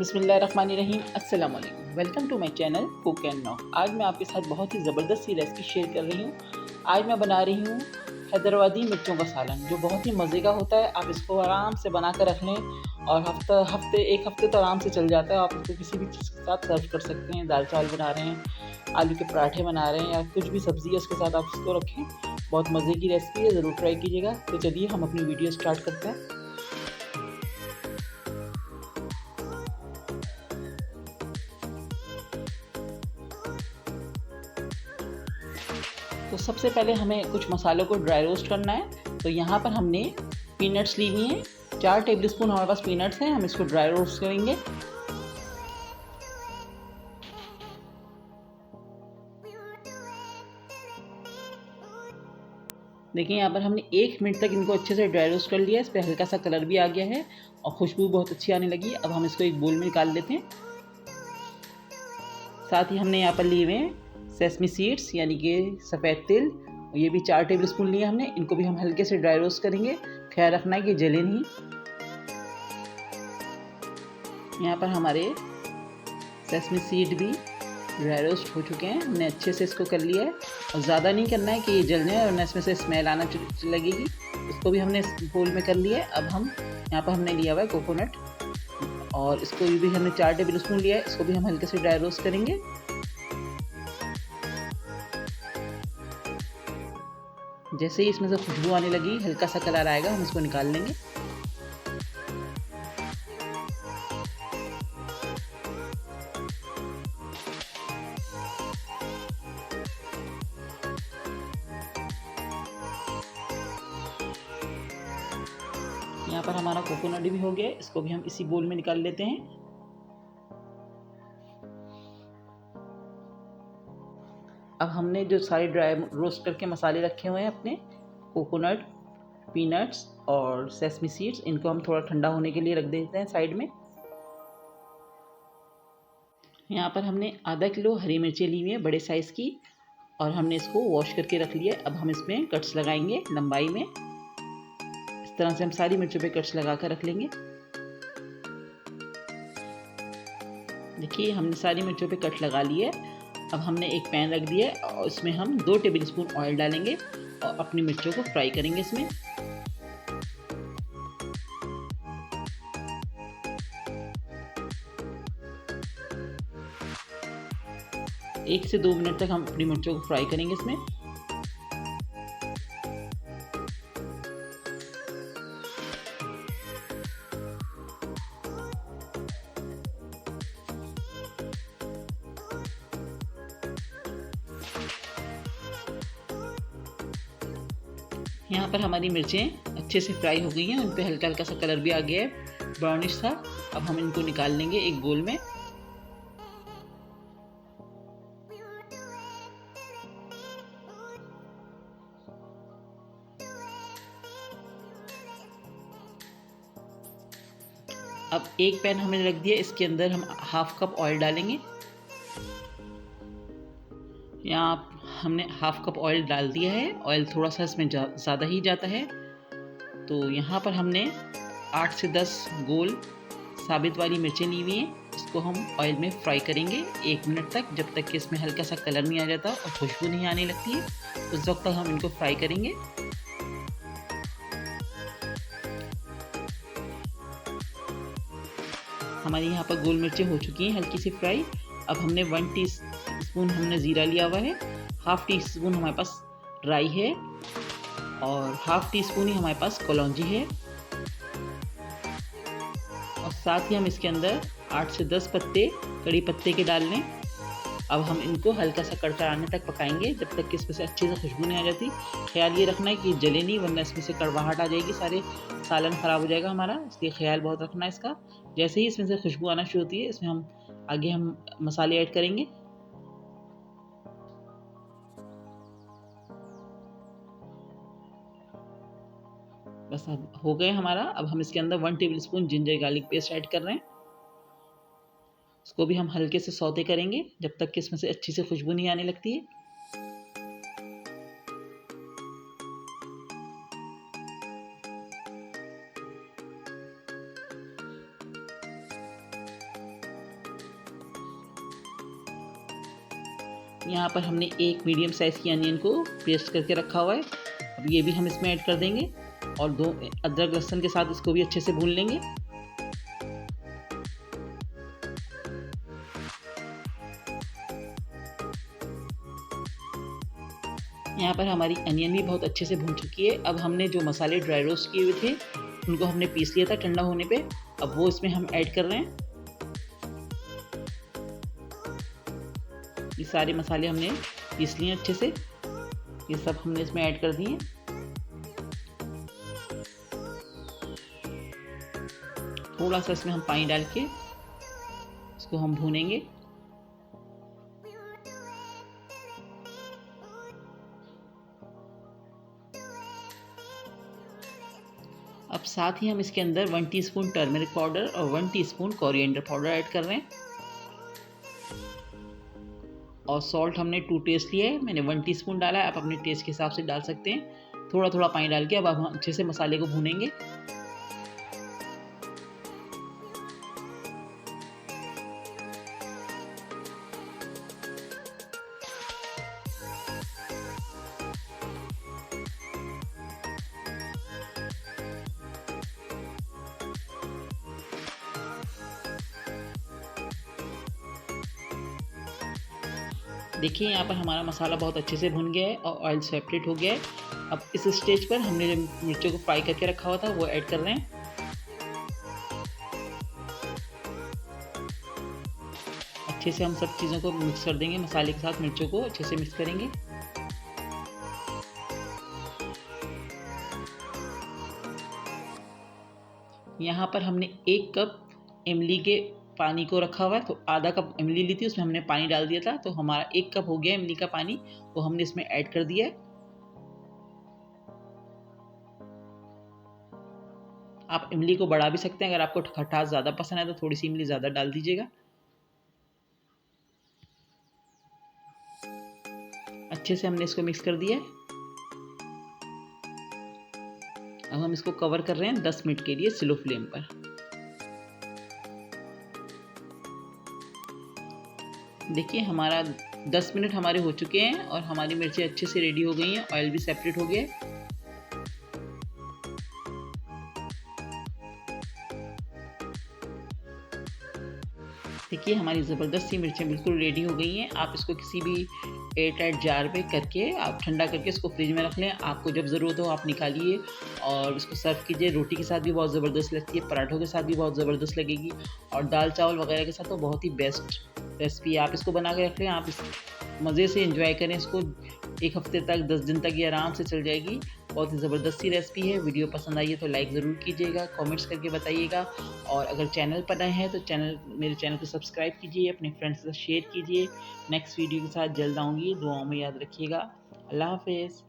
बिस्मिल्लाहिर्रहमानिर्रहीम। अस्सलाम वालेकुम। Welcome to my channel Cook and Knock. आज मैं आपके साथ बहुत ही ज़बरदस्त सी रेसिपी शेयर कर रही हूँ। आज मैं बना रही हूँ हैदराबादी मिर्चों का सालन, जो बहुत ही मज़े का होता है। आप इसको आराम से बना कर रख लें और एक हफ्ते तो आराम से चल जाता है। आप इसको किसी भी चीज़ के साथ सर्व कर सकते हैं। दाल चावल बना रहे हैं, आलू के पराठे बना रहे हैं, या कुछ भी सब्ज़ी है उसके साथ आप इसको रखें। बहुत मज़े की रेसिपी है, ज़रूर ट्राई कीजिएगा। तो चलिए हम अपनी वीडियो स्टार्ट करते हैं। तो सबसे पहले हमें कुछ मसालों को ड्राई रोस्ट करना है। तो यहाँ पर हमने पीनट्स ली हुई हैं, 4 टेबलस्पून हमारे पास पीनट्स हैं। हम इसको ड्राई रोस्ट करेंगे। देखिए यहाँ पर हमने 1 मिनट तक इनको अच्छे से ड्राई रोस्ट कर लिया है। इस पर हल्का सा कलर भी आ गया है और खुशबू बहुत अच्छी आने लगी। अब हम इसको एक बोल में निकाल लेते हैं। साथ ही हमने यहाँ पर लिए हुए हैं सेसमी सीड्स, यानी कि सफ़ेद तिल। ये भी 4 टेबलस्पून लिए हमने। इनको भी हम हल्के से ड्राई रोस्ट करेंगे। ख्याल रखना है कि जले नहीं। यहाँ पर हमारे सेसमी सीड भी ड्राई रोस्ट हो चुके हैं। हमने अच्छे से इसको कर लिया है और ज़्यादा नहीं करना है कि ये जल जाए और इसमें से स्मेल आना लगेगी। इसको भी हमने बोल में कर लिया है। अब हम यहाँ पर हमने लिया हुआ है कोकोनट, और इसको भी हमने 4 टेबलस्पून लिया है। इसको भी हम हल्के से ड्राई रोस्ट करेंगे। जैसे ही इसमें से खुशबू आने लगी, हल्का सा कलर आएगा, हम इसको निकाल लेंगे। यहाँ पर हमारा कोकोनट भी हो गया। इसको भी हम इसी बोल में निकाल लेते हैं। अब हमने जो सारे ड्राई रोस्ट करके मसाले रखे हुए हैं अपने, कोकोनट, पीनट्स और सेसमी सीड्स, इनको हम थोड़ा ठंडा होने के लिए रख देते हैं साइड में। यहाँ पर हमने आधा किलो हरी मिर्चें ली हुई हैं बड़े साइज़ की, और हमने इसको वॉश करके रख लिया है। अब हम इसमें कट्स लगाएंगे लंबाई में। इस तरह से हम सारी मिर्चों पे कट्स लगा कर रख लेंगे। देखिए हमने सारी मिर्चों पे कट लगा लिए। अब हमने एक पैन रख दिया है और इसमें हम 2 टेबलस्पून ऑयल डालेंगे और अपनी मिर्चों को फ्राई करेंगे इसमें। 1 से 2 मिनट तक हम अपनी मिर्चों को फ्राई करेंगे इसमें। यहाँ पर हमारी मिर्चें अच्छे से फ्राई हो गई हैं। उन पर हल्का हल्का सा कलर भी आ गया है, ब्राउनिश सा। अब हम इनको निकाल लेंगे एक बोल में। अब एक पैन हमने रख दिया, इसके अंदर हम हाफ कप ऑयल डालेंगे। यहाँ हमने हाफ कप ऑयल डाल दिया है। ऑयल थोड़ा सा इसमें ज़्यादा ही जाता है। तो यहाँ पर हमने 8 से 10 गोल साबित वाली मिर्चें ली हुई हैं। इसको हम ऑयल में फ्राई करेंगे 1 मिनट तक, जब तक कि इसमें हल्का सा कलर नहीं आ जाता और खुशबू नहीं आने लगती है। उस वक्त तक हम इनको फ्राई करेंगे। हमारी यहाँ पर गोल मिर्चें हो चुकी हैं हल्की सी फ्राई। अब हमने 1 टीस्पून हमने ज़ीरा लिया हुआ है, हाफ़ टी स्पून हमारे पास राई है, और हाफ़ टी स्पून ही हमारे पास कलौंजी है। और साथ ही हम इसके अंदर 8 से 10 पत्ते कड़ी पत्ते के डाल लें। अब हम इनको हल्का सा कड़कड़ाने तक पकाएंगे, जब तक कि इसमें से अच्छे से खुशबू नहीं आ जाती। ख्याल ये रखना है कि जले नहीं, वरना इसमें से कड़वाहट आ जाएगी, सारे सालन ख़राब हो जाएगा हमारा। इसलिए ख्याल बहुत रखना है इसका। जैसे ही इसमें से खुशबू आना शुरू होती है, इसमें हम आगे मसाले ऐड करेंगे। बस अब हो गए हमारा। अब हम इसके अंदर 1 tablespoon ginger garlic paste add कर रहे हैं। इसको भी हम हल्के से सौते करेंगे, जब तक कि इसमें से अच्छी से खुशबू नहीं आने लगती है। यहाँ पर हमने एक मीडियम साइज़ की अनियन को पेस्ट करके रखा हुआ है। अब ये भी हम इसमें ऐड कर देंगे और 2 अदरक लहसुन के साथ इसको भी अच्छे से भून लेंगे। यहाँ पर हमारी अनियन भी बहुत अच्छे से भून चुकी है। अब हमने जो मसाले ड्राई रोस्ट किए हुए थे उनको हमने पीस लिया था ठंडा होने पे, अब वो इसमें हम ऐड कर रहे हैं। ये सारे मसाले हमने पीस लिए अच्छे से, ये सब हमने इसमें ऐड कर दिए। थोड़ा सा इसमें हम पानी डाल के इसको हम भूनेंगे। अब साथ ही हम इसके अंदर 1 टीस्पून टर्मरिक पाउडर और 1 टीस्पून कोरिएंडर पाउडर ऐड कर रहे हैं और सॉल्ट हमने 2 टेस्ट लिया है, मैंने 1 टीस्पून डाला है। आप अपने टेस्ट के हिसाब से डाल सकते हैं। थोड़ा थोड़ा पानी डाल के अब हम अच्छे से मसाले को भूनेंगे। देखिए यहाँ पर हमारा मसाला बहुत अच्छे से भुन गया है और ऑयल सेपरेट हो गया है। अब इस स्टेज पर हमने जो मिर्चों को फ्राई करके रखा हुआ था वो ऐड कर रहे हैं। अच्छे से हम सब चीज़ों को मिक्स कर देंगे, मसाले के साथ मिर्चों को अच्छे से मिक्स करेंगे। यहाँ पर हमने 1 कप इमली के पानी को रखा हुआ है, तो आधा कप इमली ली थी, उसमें हमने पानी डाल दिया था, तो हमारा 1 कप हो गया इमली का पानी, वो हमने इसमें ऐड कर दिया है। आप इमली को बढ़ा भी सकते हैं, अगर आपको खटास ज़्यादा पसंद है तो थोड़ी सी इमली ज़्यादा डाल दीजिएगा। अच्छे से हमने इसको मिक्स कर दिया है। अब हम इसको कवर कर रहे हैं 10 मिनट के लिए स्लो फ्लेम पर। देखिए हमारा 10 मिनट हमारे हो चुके हैं और हमारी मिर्चें अच्छे से रेडी हो गई हैं, ऑयल भी सेपरेट हो गया है। देखिए हमारी ज़बरदस्त सी मिर्चें बिल्कुल रेडी हो गई हैं। आप इसको किसी भी एयर टाइट जार पे करके आप ठंडा करके इसको फ्रिज में रख लें। आपको जब ज़रूरत हो आप निकालिए और इसको सर्व कीजिए। रोटी के साथ भी बहुत ज़बरदस्त लगती है, पराठों के साथ भी बहुत ज़बरदस्त लगेगी और दाल चावल वगैरह के साथ तो बहुत ही बेस्ट रेसिपी है। आप इसको बना के रख लें, आप इस मज़े से एंजॉय करें इसको। 1 हफ्ते तक 10 दिन तक ये आराम से चल जाएगी। बहुत ही ज़बरदस्त सी रेसिपी है। वीडियो पसंद आई है तो लाइक ज़रूर कीजिएगा, कमेंट्स करके बताइएगा और अगर चैनल पर नए हैं तो मेरे चैनल को सब्सक्राइब कीजिए, अपने फ्रेंड्स के साथ शेयर कीजिए। नेक्स्ट वीडियो के साथ जल्द आऊँगी, दुआओं में याद रखिएगा। अल्लाह हाफ़िज़।